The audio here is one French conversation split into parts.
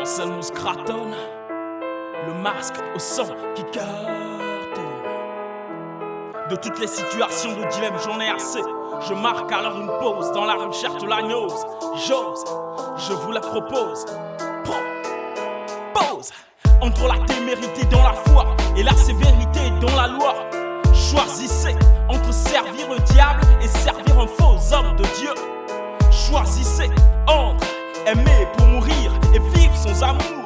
Anselmus Craton, le masque au sang qui cartonne. De toutes les situations de dilemme, j'en ai assez. Je marque alors une pause dans la recherche de la gnose. J'ose, je vous la propose. Pause entre la témérité dans la foi et la sévérité dans la loi. Choisissez entre servir le diable et servir un faux homme de Dieu. Choisissez entre aimer pour mourir et vivre sans amour.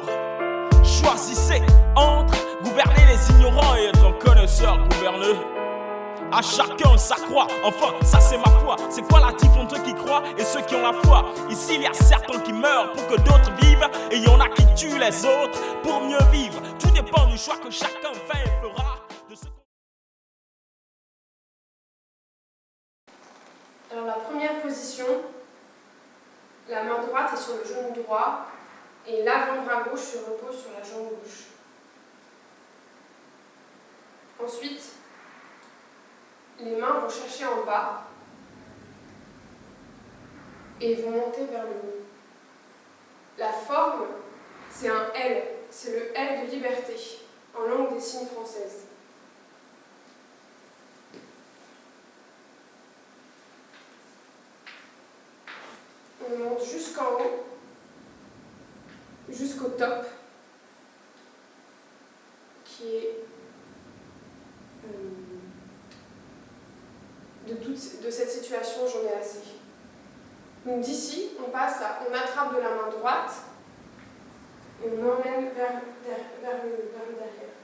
Choisissez entre gouverner les ignorants et être un connaisseur gouverné. À chacun sa croix, enfin ça c'est ma foi. C'est quoi la diff entre ceux qui croient et ceux qui ont la foi? Ici il y a certains qui meurent pour que d'autres vivent, et il y en a qui tuent les autres pour mieux vivre. Tout dépend du choix que chacun fait et fera de ce... Alors la première position, la main droite est sur le genou droit et l'avant-bras gauche se repose sur la jambe gauche. Ensuite, les mains vont chercher en bas et vont monter vers le haut. La forme, c'est un L, c'est le L de liberté, en langue des signes française. On monte jusqu'en haut, jusqu'au top, qui est de cette situation, j'en ai assez. Donc d'ici, on attrape de la main droite et on emmène vers le derrière.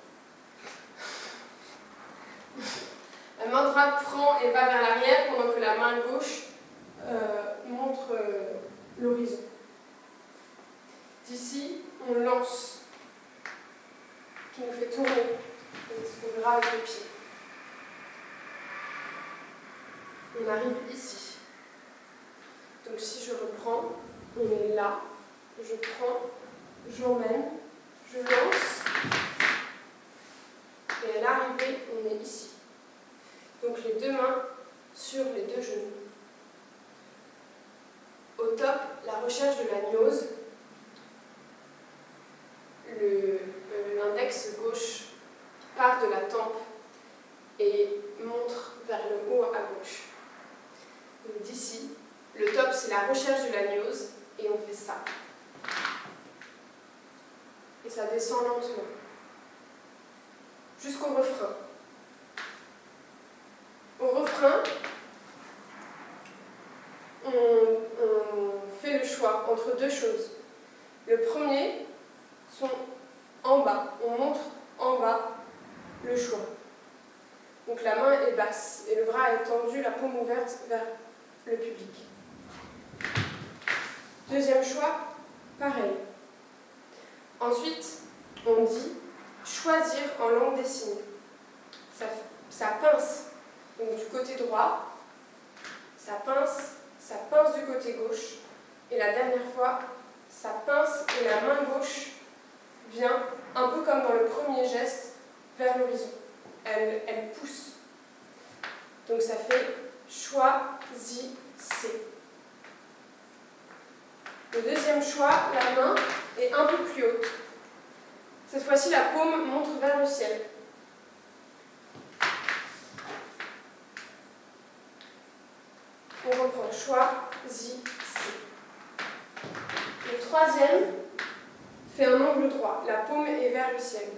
La main droite prend et va vers l'arrière pendant que la main gauche montre l'horizon. D'ici, on lance, qui nous fait tourner, ce qu'on verra avec le pied. On arrive ici. Donc si je reprends, on est là, je prends, j'emmène, je lance, et à l'arrivée, on est ici. Donc les deux mains sur les deux genoux. Au top, la recherche de la gnose. L'index gauche part de la tempe et montre vers le haut à gauche. Donc d'ici, le top c'est la recherche de la gnose et on fait ça. Et ça descend lentement jusqu'au refrain. Au refrain, on fait le choix entre deux choses. Le premier sont en bas. On montre en bas le choix. Donc la main est basse et le bras est tendu, la paume ouverte vers le public. Deuxième choix, pareil. Ensuite, on dit choisir en langue des signes. Ça pince donc du côté droit, ça pince du côté gauche, et la dernière fois, ça pince et la main gauche vient, un peu comme dans le premier geste, vers l'horizon. Elle pousse. Donc ça fait choisissez. Le deuxième choix, la main est un peu plus haute. Cette fois-ci, la paume montre vers le ciel. On reprend choisissez. Le troisième fait un angle droit. La paume est vers le ciel.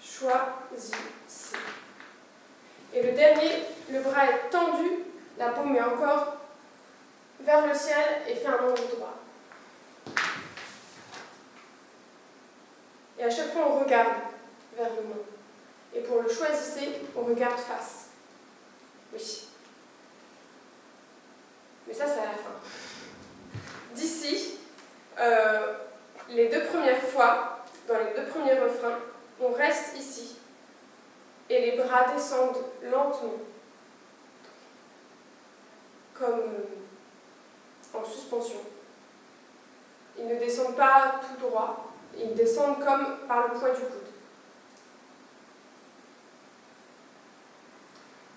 Choisissez. Et le dernier, le bras est tendu, la paume est encore vers le ciel et fait un angle droit. Et à chaque fois, on regarde vers le main. Et pour le choisissez, on regarde face. Oui. Mais ça, c'est à la fin. D'ici, les deux premières fois, dans les deux premiers refrains, on reste ici. Et les bras descendent lentement. Comme en suspension. Ils ne descendent pas tout droit. Ils descendent comme par le poids du coude.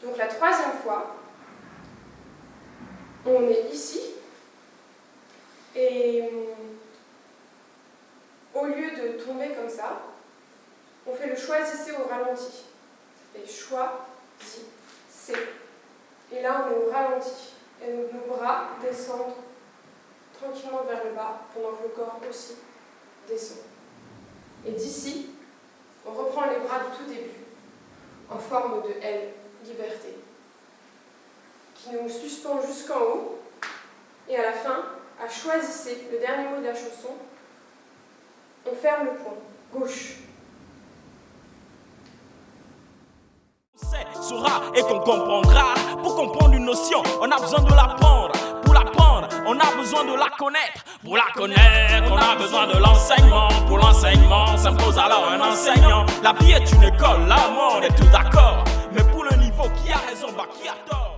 Donc la troisième fois, on est ici et choisissez au ralenti. Ça fait choisissez. Et là, on est au ralenti. Et donc, nos bras descendent tranquillement vers le bas, pendant que le corps aussi descend. Et d'ici, on reprend les bras du tout début, en forme de L, liberté, qui nous suspend jusqu'en haut. Et à la fin, à choisissez, le dernier mot de la chanson, on ferme le poing, gauche. Saura et qu'on comprendra. Pour comprendre une notion, on a besoin de l'apprendre. Pour l'apprendre, on a besoin de la connaître. Pour la connaître, on a besoin de l'enseignement. Pour l'enseignement, s'impose alors un enseignant. La vie est une école, là, on est tous d'accord. Mais pour le niveau, qui a raison, bah qui a tort?